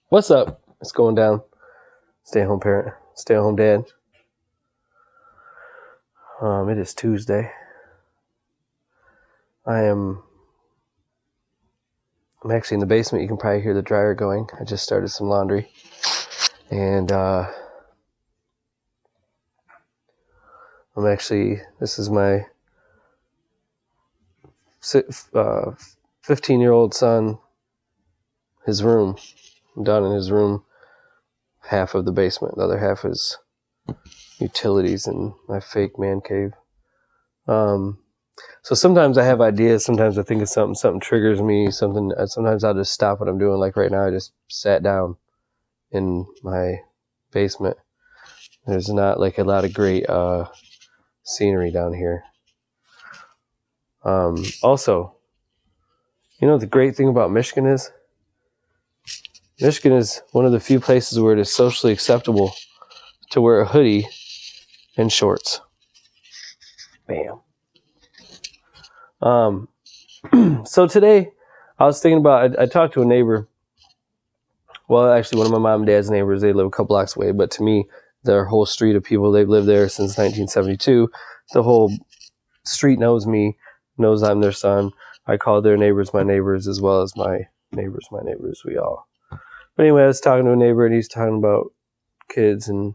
What's up? It's going down. Stay at home parent. Stay at home dad. It is Tuesday. I'm actually in the basement. You can probably hear the dryer going. I just started some laundry. And this is my 15-year-old son, his room. I'm down in his room, half of the basement. The other half is utilities and my fake man cave. So sometimes I have ideas. Sometimes I think of something triggers me. Sometimes I'll just stop what I'm doing. Like right now, I just sat down in my basement. There's not like a lot of great scenery down here. Also, you know the great thing about Michigan is one of the few places where it is socially acceptable to wear a hoodie and shorts. Bam. So today I was thinking about, I talked to a neighbor. Well, actually one of my mom and dad's neighbors, they live a couple blocks away, but to me, their whole street of people, they've lived there since 1972. The whole street knows me, knows I'm their son. I call their neighbors my neighbors as well as my neighbors my neighbors, we all. But anyway, I was talking to a neighbor and he's talking about kids and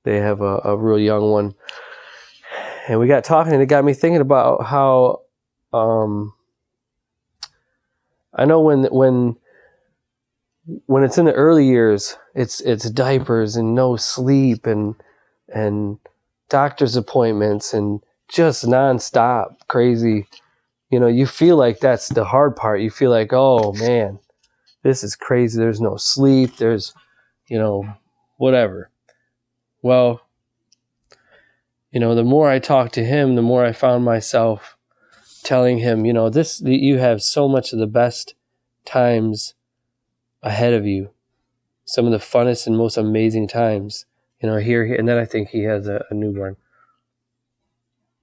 they have a real young one. And we got talking and it got me thinking about how I know when it's in the early years, it's diapers and no sleep and doctor's appointments and just nonstop crazy. You know, you feel like that's the hard part. You feel like, oh man, this is crazy. There's no sleep. There's, whatever. Well, the more I talked to him, the more I found myself telling him, you have so much of the best times ahead of you. Some of the funnest and most amazing times, here. And then I think he has a newborn.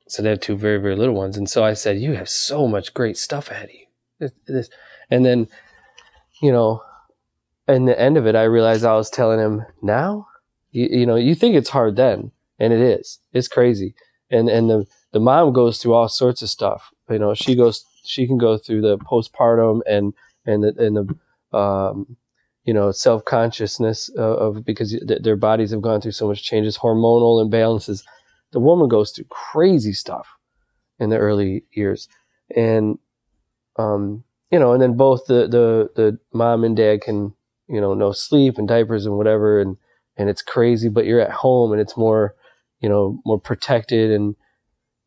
So they have two very, very little ones. And so I said, you have so much great stuff ahead of you. And then, in the end of it, I realized I was telling him, now, you think it's hard then. And it is. It's crazy. And the mom goes through all sorts of stuff. She can go through the postpartum and the self-consciousness of because their bodies have gone through so much changes, hormonal imbalances. The woman goes through crazy stuff in the early years. And, and then both the mom and dad can, no sleep and diapers and whatever. And it's crazy, but you're at home and it's more, more protected. And,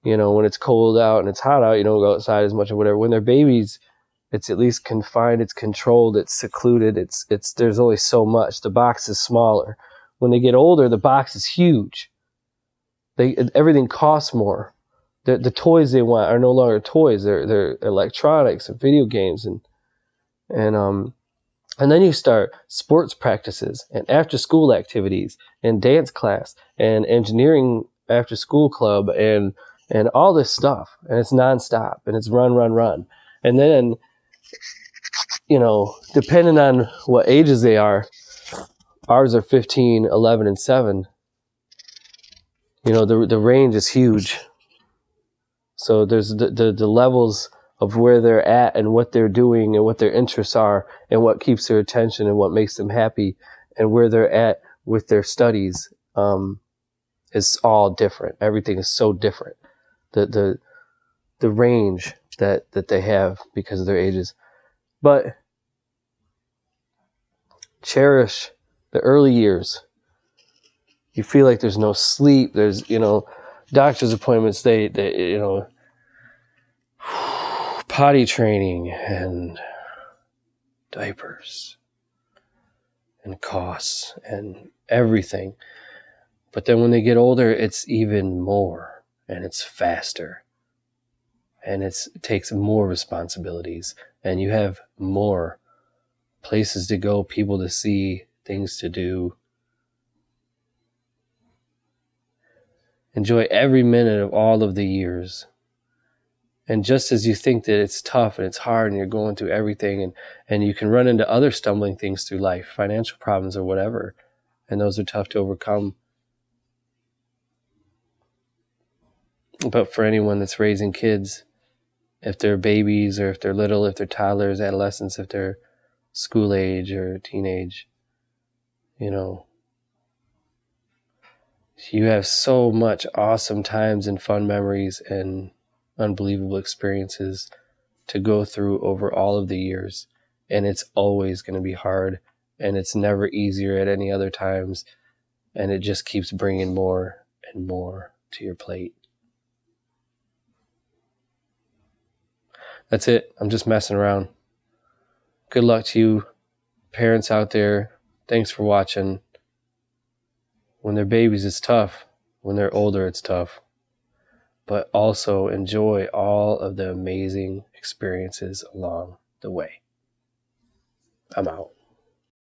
when it's cold out and it's hot out, you don't go outside as much or whatever. When they're babies, it's at least confined, it's controlled, it's secluded, it's there's only so much. The box is smaller. When they get older, the box is huge. Everything costs more. The toys they want are no longer toys. They're electronics and video games and then you start sports practices and after school activities and dance class and engineering after school club and all this stuff, and it's nonstop and it's run. And then, depending on what ages they are, ours are 15, 11, and 7. The range is huge. So there's the levels of where they're at and what they're doing and what their interests are and what keeps their attention and what makes them happy and where they're at with their studies is all different. Everything is so different. The range that they have because of their ages. But cherish the early years. You feel like there's no sleep. There's, doctor's appointments, they potty training and diapers and costs and everything. But then when they get older, it's even more and it's faster and it takes more responsibilities and you have more places to go, people to see, things to do. Enjoy every minute of all of the years. And just as you think that it's tough and it's hard and you're going through everything, and you can run into other stumbling things through life, financial problems or whatever, and those are tough to overcome. But for anyone that's raising kids, if they're babies or if they're little, if they're toddlers, adolescents, if they're school age or teenage, you have so much awesome times and fun memories and unbelievable experiences to go through over all of the years. And it's always going to be hard, and it's never easier at any other times. And it just keeps bringing more and more to your plate. That's it. I'm just messing around. Good luck to you, parents out there. Thanks for watching. When they're babies, it's tough. When they're older, it's tough. But also enjoy all of the amazing experiences along the way. I'm out.